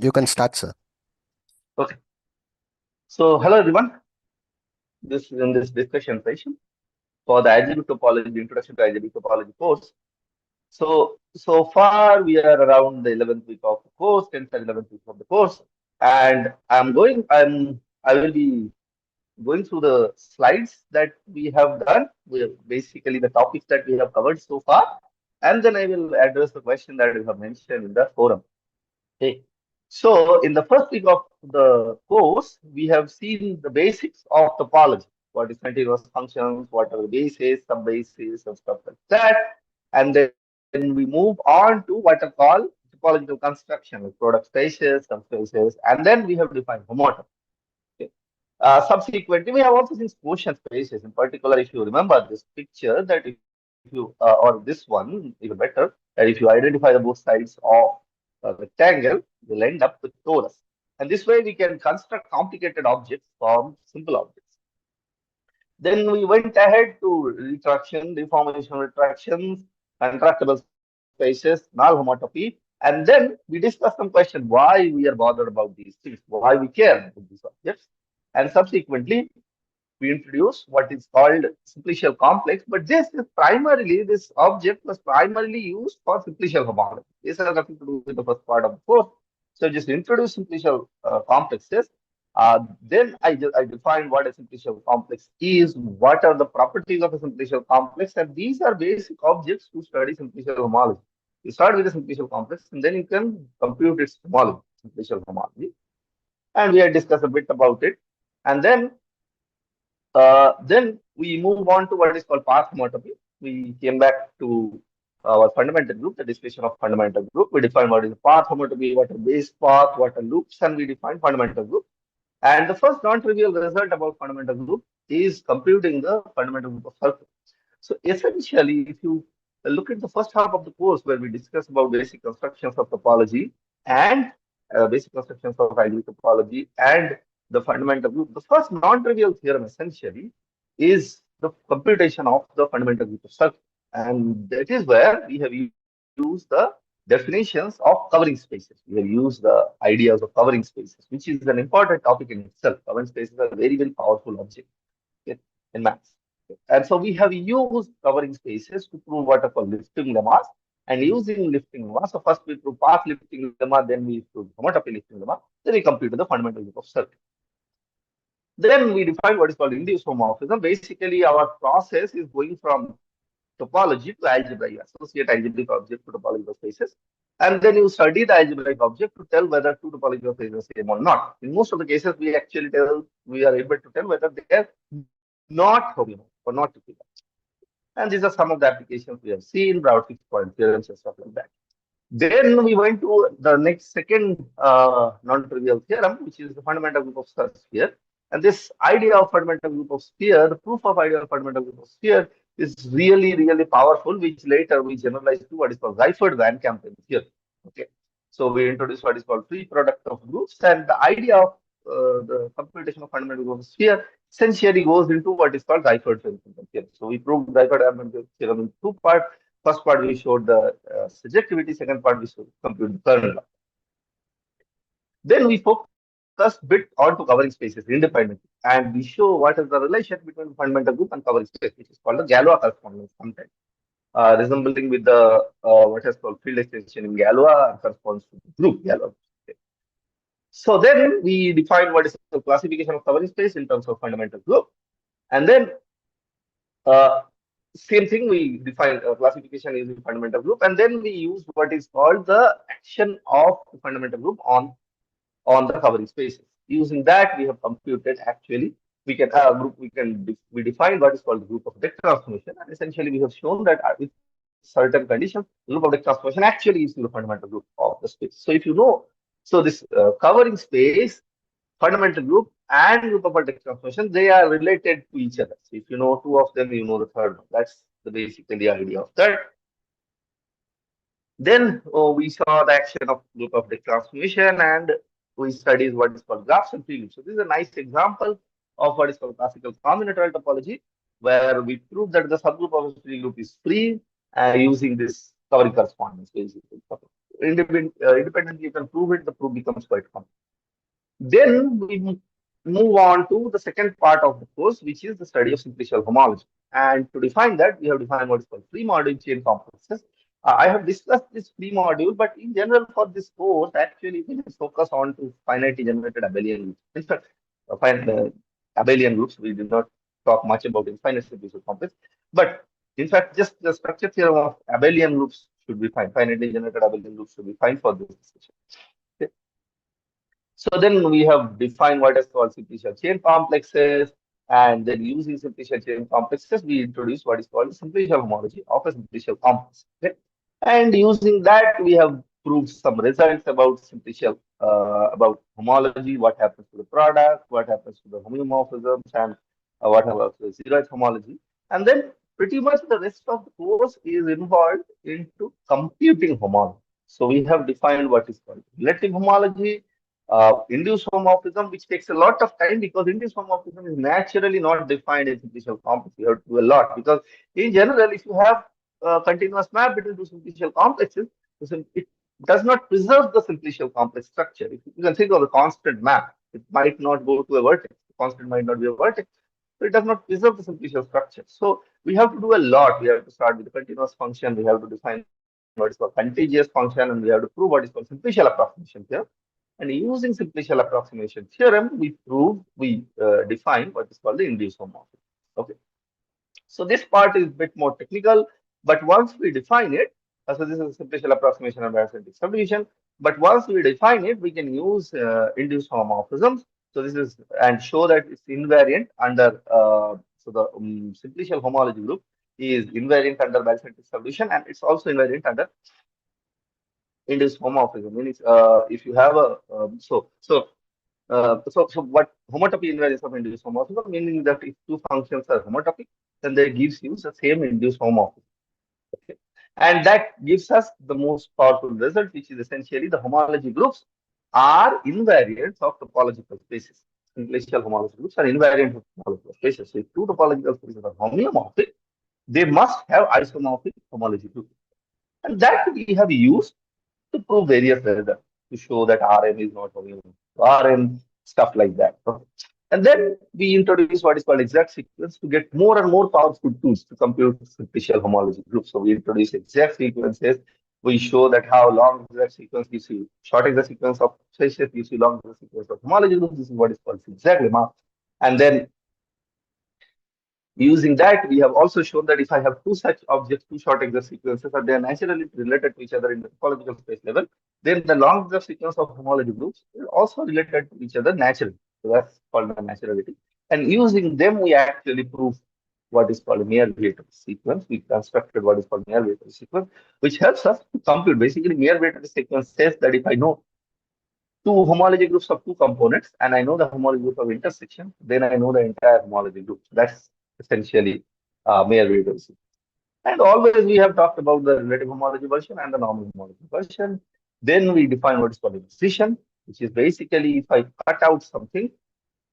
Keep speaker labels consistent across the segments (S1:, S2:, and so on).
S1: You can start, sir.
S2: Okay. So, hello everyone. This is in this discussion session for the algebraic topology, introduction to algebraic topology course. So far we are around the 11th week of the course, 10th and 11th week of the course, and I will be going through the slides that we have done. Basically the topics that we have covered so far, and then I will address the question that we have mentioned in the forum. Okay. So in the first week of the course, we have seen the basics of topology. What is continuous functions, what are the bases, sub-bases, and stuff like that. And then we move on to what are called topological construction, like product spaces, subspaces, and then we have defined homology. Okay. Subsequently, we have also seen quotient spaces. In particular, if you remember this picture, that if you or this one, even better, that if you identify the both sides of a rectangle, we'll end up with torus. And this way, we can construct complicated objects from simple objects. Then we went ahead to retraction, deformation retractions, contractible spaces, null homotopy. And then we discussed some question why we are bothered about these things, why we care about these objects. And subsequently, we introduce what is called simplicial complex, but this object was primarily used for simplicial homology. This has nothing to do with the first part of the course. So just introduce simplicial complexes. Then I define what a simplicial complex is, what are the properties of a simplicial complex, and these are basic objects to study simplicial homology. You start with a simplicial complex, and then you can compute its homology, simplicial homology. And we had discussed a bit about it. And then we move on to what is called path homotopy. We came back to our fundamental group, the discussion of fundamental group. We define what is path homotopy, what are base path, what are loops, and we define fundamental group. And the first non-trivial result about fundamental group is computing the fundamental group of circles. So essentially, if you look at the first half of the course where we discuss about basic constructions of topology and basic constructions of algebraic topology and the fundamental group, the first non-trivial theorem essentially is the computation of the fundamental group of circles. And that is where we have used the definitions of covering spaces. We have used the ideas of covering spaces, which is an important topic in itself. Covering spaces are very, very powerful object in maths. And so we have used covering spaces to prove what are called lifting lemmas. And using lifting lemma, so first we prove path lifting lemma, then we prove homotopy lifting lemma, then we compute the fundamental group of circle. Then we define what is called induced homomorphism. Basically, our process is going from topology to algebra. You associate algebraic object to topological spaces. And then you study the algebraic object to tell whether two topological spaces are same or not. In most of the cases, we actually we are able to tell whether they are not homomorphic or not equivalent. And these are some of the applications we have seen, Broad fixed point theorems and stuff like that. Then we went to the next second non-trivial theorem, which is the fundamental group of sphere. And this idea of fundamental group of sphere, the proof of idea of fundamental group of sphere is really, really powerful, which later we generalized to what is called Seifert-Van Kampen theorem. Okay. So we introduced what is called free product of groups, and the idea of the computation of fundamental group of sphere essentially goes into what is called Seifert-Van Kampen theorem. So we proved Seifert-Van Kampen theorem in two parts. First part we showed the subjectivity, second part we showed compute the kernel. Then we focus bit onto covering spaces independently, and we show what is the relation between fundamental group and covering space, which is called the Galois correspondence sometimes, resembling with the what is called field extension in Galois corresponds to the group Galois. So then we define what is the classification of covering space in terms of fundamental group, and then uh, same thing, we define classification using fundamental group, and then we use what is called the action of the fundamental group on the covering spaces. Using that, we have computed actually we define what is called the group of deck transformation, and essentially we have shown that with certain conditions, the group of deck transformation actually is the fundamental group of the space. So if you know, so this covering space, fundamental group, and group of deck transformation, they are related to each other. So if you know two of them, you know the third one. That's basically the idea of that. Then we saw the action of group of deck transformation, and we studied what is called graphs and free loops. So this is a nice example of what is called classical combinatorial topology, where we prove that the subgroup of a free loop is free using this covering correspondence basically. independently you can prove it, the proof becomes quite complex. Then we move on to the second part of the course, which is the study of simplicial homology. And to define that, we have defined what is called free-module chain complexes. I have discussed this free module, but in general for this course, actually we just focus on to finitely generated abelian groups. In fact, abelian groups, we did not talk much about infinite simplicial complex. But in fact, just the structure theorem of abelian groups should be fine. Finitely generated abelian groups should be fine for this discussion. Okay. So then we have defined what is called simplicial chain complexes, and then using simplicial chain complexes, we introduce what is called simplicial homology of a simplicial complex. Okay? And using that, we have proved some results about simplicial, about homology, what happens to the product, what happens to the homeomorphisms, and what about the zeroth homology. And then pretty much the rest of the course is involved into computing homology. So we have defined what is called relative homology, induced homomorphism, which takes a lot of time because induced homomorphism is naturally not defined in simplicial complex. You have to do a lot because in general, if you have a continuous map between two simplicial complexes, it does not preserve the simplicial complex structure. If you can think of a constant map, it might not go to a vertex. The constant might not be a vertex. So it does not preserve the simplicial structure. So we have to do a lot. We have to start with the continuous function. We have to define what is called contiguous function, and we have to prove what is called simplicial approximation here. And using simplicial approximation theorem, we define what is called the induced homomorphism. Okay. So this part is a bit more technical, but once we define it, so this is a simplicial approximation of asymptotic subdivision. But once we define it, we can use induced homomorphisms. So this is and show that it's invariant under so the simplicial homology group is invariant under asymptotic subdivision, and it's also invariant under induced homomorphism. Means if you have a so what homotopy invariance of induced homomorphism, meaning that if two functions are homotopic, then they gives you the same induced homomorphism. Okay. And that gives us the most powerful result, which is essentially the homology groups are invariants of topological spaces. Simplicial homology groups are invariant of topological spaces. So if two topological spaces are homeomorphic, they must have isomorphic homology groups. And that we have used to prove various results, to show that Rm is not homeomorphic to Rn, stuff like that. Okay. And then we introduce what is called exact sequence to get more and more powerful tools to compute simplicial homology groups. So we introduce exact sequences. We show that how long exact sequence gives you short exact sequence of spaces gives you long exact sequence of homology groups. This is what is called exact lemma. And then using that, we have also shown that if I have two such objects, two short exact sequences, and they are naturally related to each other in the topological space level, then the long exact sequence of homology groups is also related to each other naturally. So that's called the naturality. And using them, we actually prove what is called a mere-weighted sequence. We constructed what is called mere-weighted sequence, which helps us to compute. Basically, mere-weighted sequence says that if I know two homology groups of two components, and I know the homology group of intersection, then I know the entire homology group. That's essentially mere weighted. And always we have talked about the relative homology version and the normal homology version. Then we define what is called excision, which is basically if I cut out something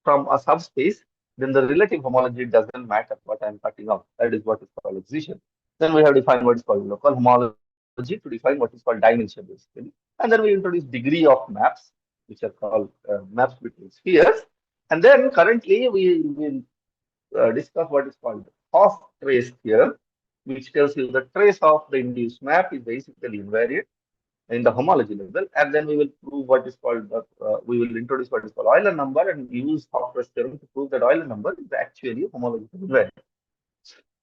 S2: from a subspace, then the relative homology doesn't matter what I'm cutting out. That is what is called excision. Then we have defined what is called local homology to define what is called dimension, basically. And then we introduce degree of maps, which are called maps between spheres. And then currently we will discuss what is called half trace theorem, which tells you the trace of the induced map is basically invariant in the homology level. And then we will prove what is called, we will introduce what is called Euler number and use half trace theorem to prove that Euler number is actually homological invariant.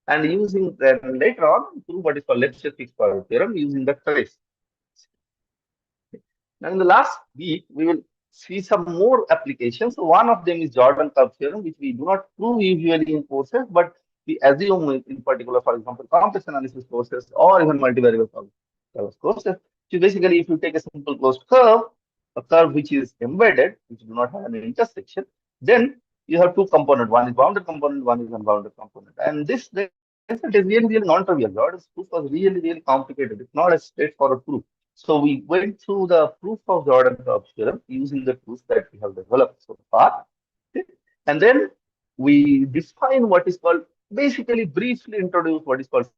S2: And using then later on, prove what is called Lipschitz fixed power theorem using the trace. Now, in the last week, we will see some more applications. So one of them is Jordan curve theorem, which we do not prove usually in courses, but we assume in particular, for example, complex analysis courses or even multivariable courses. So basically, if you take a simple closed curve, a curve which is embedded, which do not have an intersection, then you have two components. One is bounded component, one is unbounded component. And this result is really, really non-trivial. Jordan's proof was really, really complicated. It's not a straightforward proof. So we went through the proof of Jordan curve theorem using the tools that we have developed so far. Okay? And then we define what is called, basically briefly introduce what is called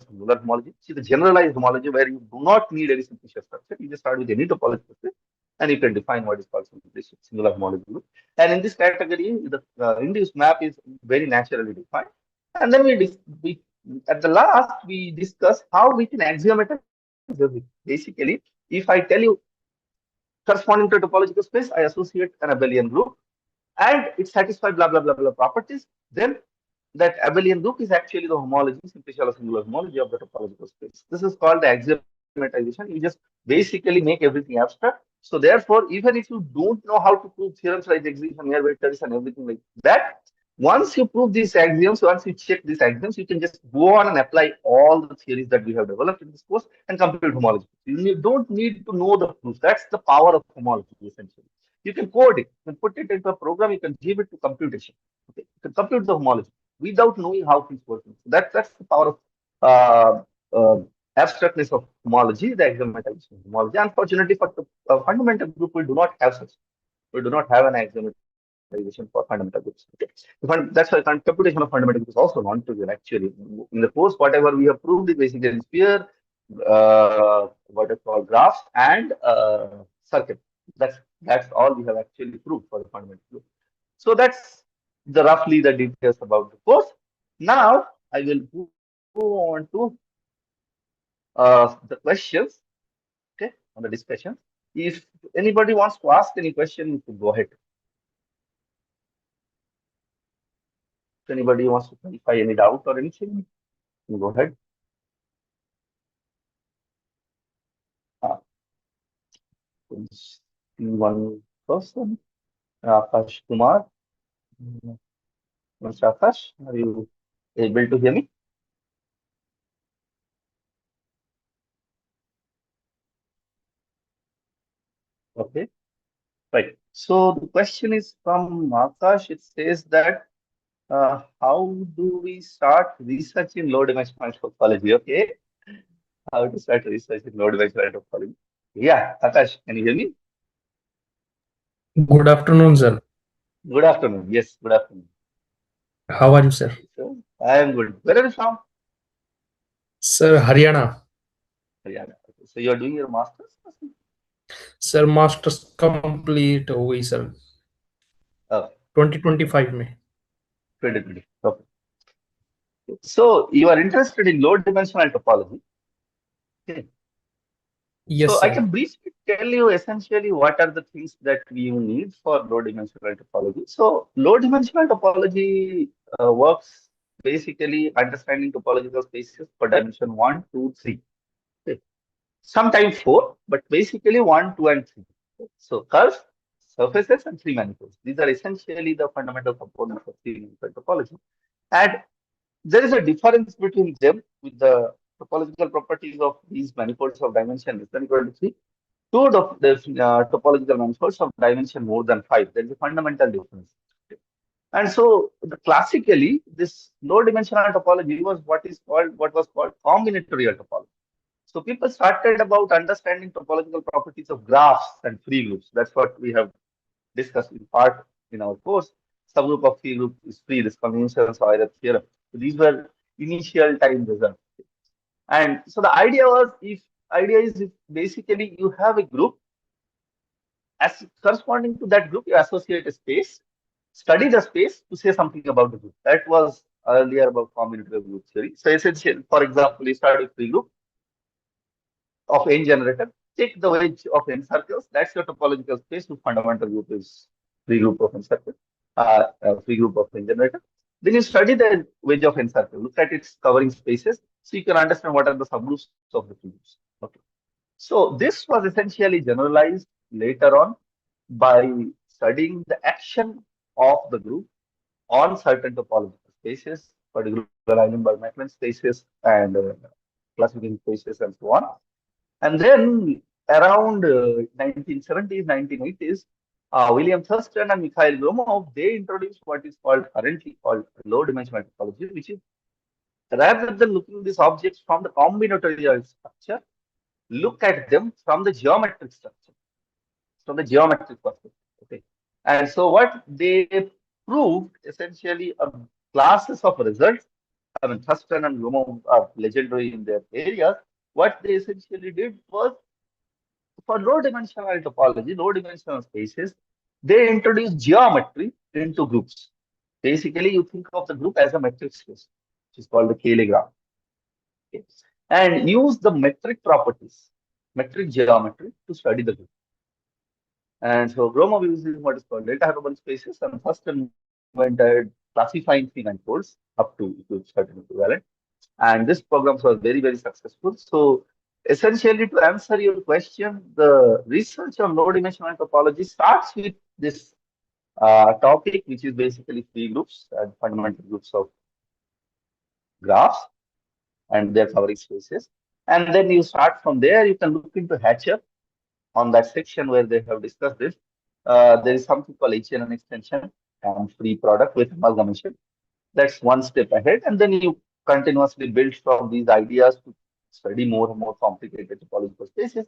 S2: singular homology. See the generalized homology where you do not need any simplicial structure. You just start with any topological space and you can define what is called singular homology group. And in this category, the induced map is very naturally defined. And then we at the last we discuss how we can axiomatize everything. Basically, if I tell you corresponding to a topological space, I associate an abelian group and it satisfies blah blah blah blah properties, then that abelian group is actually the homology, simplicial or singular homology of the topological space. This is called the axiomatization. You just basically make everything abstract. So therefore, even if you don't know how to prove theorems like existence, near vectors and everything like that, once you prove these axioms, once you check these axioms, you can just go on and apply all the theories that we have developed in this course and compute homology. You don't need to know the proofs. That's the power of homology, essentially. You can code it, you can put it into a program, you can give it to computation. Okay, you can compute the homology without knowing how things work. So that's the power of abstractness of homology, the axiomatization of homology. Unfortunately, for the fundamental group, we do not have such. We do not have an axiomatization for fundamental groups. Okay. That's why computation of fundamental groups is also non-trivial. Actually, in the course, whatever we have proved is basically sphere, what is called graphs, and circuit. That's all we have actually proved for the fundamental group. So that's roughly the details about the course. Now I will go on to the questions, okay, on the discussion. If anybody wants to ask any question, you can go ahead. If anybody wants to clarify any doubt or anything, you go ahead. One person, Akash Kumar. Mr. Akash, are you able to hear me? Okay, right. So the question is from Akash. It says that how do we start research in low dimensional topology? Okay, how to start research in low dimensional topology? Yeah, Akash, can you hear me?
S1: Good afternoon, sir.
S2: Good afternoon. Yes, good afternoon.
S1: How are you, sir?
S2: So I am good. Where are you from?
S1: Sir, Haryana.
S2: Haryana. Okay. So you are doing your masters?
S1: Sir, master's complete हो गई sir.
S2: Oh,
S1: 2025 में.
S2: 2020. Okay. So you are interested in low dimensional topology. Okay.
S1: Yes,
S2: So I
S1: sir.
S2: can briefly tell you essentially what are the things that we need for low dimensional topology. So low dimensional topology works basically understanding topological spaces for dimension 1, 2, 3. Okay. Sometimes 4, but basically 1, 2, and 3. So curves, surfaces, and three manifolds. These are essentially the fundamental components of three-dimensional topology. And there is a difference between them with the topological properties of these manifolds of dimension less than equal to 3 to the topological manifolds of dimension more than 5. There is a fundamental difference. And so classically, this low dimensional topology was what was called combinatorial topology. So people started about understanding topological properties of graphs and free groups. That's what we have discussed in part in our course. Subgroup of free group is free. This conventional Euler theorem. So these were initial time results. And so the idea is if basically you have a group, as corresponding to that group, you associate a space, study the space to say something about the group. That was earlier about combinatorial group theory. So essentially, for example, you start with free group of n generator, take the wedge of n circles. That's your topological space whose fundamental group is free group of n circle, free group of n generator. Then you study the wedge of n circle, look at its covering spaces, so you can understand what are the subgroups of the free groups. Okay. So this was essentially generalized later on by studying the action of the group on certain topological spaces, particularly Eilenberg-MacLane spaces and classification spaces and so on. And then around 1970s, 1980s, William Thurston and Mikhail Gromov, they introduced what is called currently called low dimensional topology, which is rather than looking at these objects from the combinatorial structure, look at them from the geometric structure, from the geometric perspective. Okay. And so what they proved essentially are classes of results I mean, Thurston and Gromov are legendary in their areas. What they essentially did was for low-dimensional topology, low-dimensional spaces, they introduced geometry into groups. Basically, you think of the group as a metric space, which is called the Cayley graph, okay? And use the metric properties, metric geometry to study the group. And so Gromov uses what is called delta hyperbolic spaces, and first invented classifying three manifolds up to certain equivalent. And this program was very, very successful. So essentially, to answer your question, the research on low dimensional topology starts with this topic, which is basically three groups and fundamental groups of graphs and their covering spaces. And then you start from there. You can look into Hatcher on that section where they have discussed this. There is something called HNN extension and free product with amalgamation. That's one step ahead. And then you continuously build from these ideas to study more and more complicated topological spaces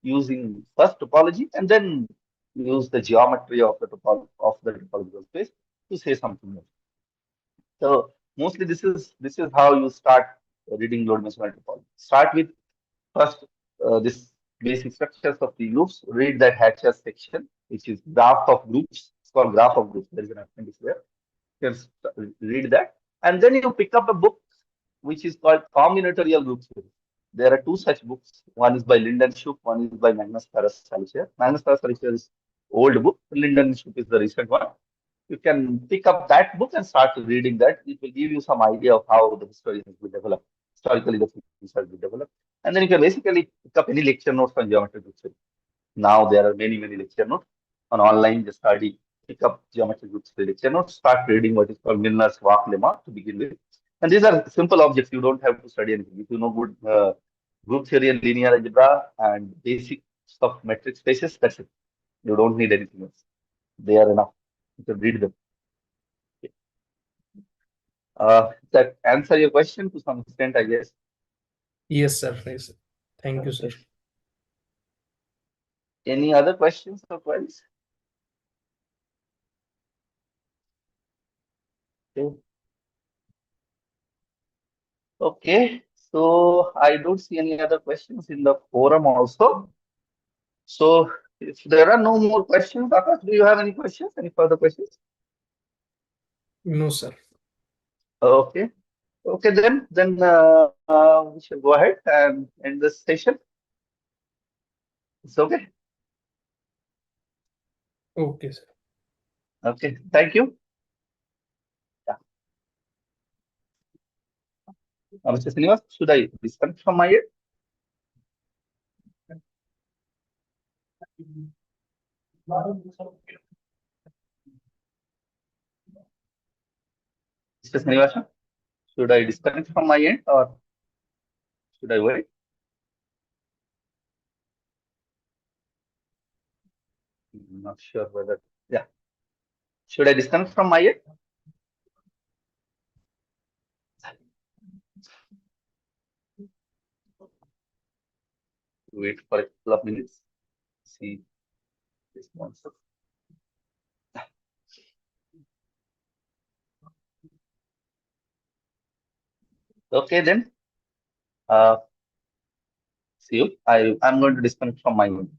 S2: using first topology and then use the geometry of the topological space to say something more. So mostly this is how you start reading load dimensional topology. Start with first this basic structures of the loops. Read that Hatcher section, which is graph of groups. It's called graph of groups. There is an appendix there. You can read that, and then you pick up a book which is called Combinatorial Group Theory. There are two such books. One is by Linden Schupp, one is by Magnus Carus-Salicher. Magnus Carus-Salicher is old book. Linden Schupp is the recent one. You can pick up that book and start reading that. It will give you some idea of how the history has been developed. Historically, the field has been developed. And then you can basically pick up any lecture notes from geometry group theory. Now there are many, many lecture notes on online. Just study, pick up geometry group theory lecture notes, start reading what is called Milner's Walk lemma to begin with. And these are simple objects. You don't have to study anything. If you know good group theory and linear algebra and basics of metric spaces, that's it. You don't need anything else. They are enough. You can read them. That answer your question to some extent, I guess.
S1: Yes, sir. Yes. Thank you, sir.
S2: Any other questions or queries? Okay. Okay. So I don't see any other questions in the forum also. So if there are no more questions, Akash, do you have any questions? Any further questions?
S1: No, sir.
S2: Okay. Okay, then we shall go ahead and end this session. It's okay.
S1: Okay, sir.
S2: Okay. Thank you. Yeah. Mr. Srinivas, should I disconnect from my end? Mr. Srinivas, should I disconnect from my end or should I wait? I'm not sure whether. Yeah. Should I disconnect from my end? Wait for a couple of minutes. See response. Okay, then. See you. I'm going to disconnect from my end.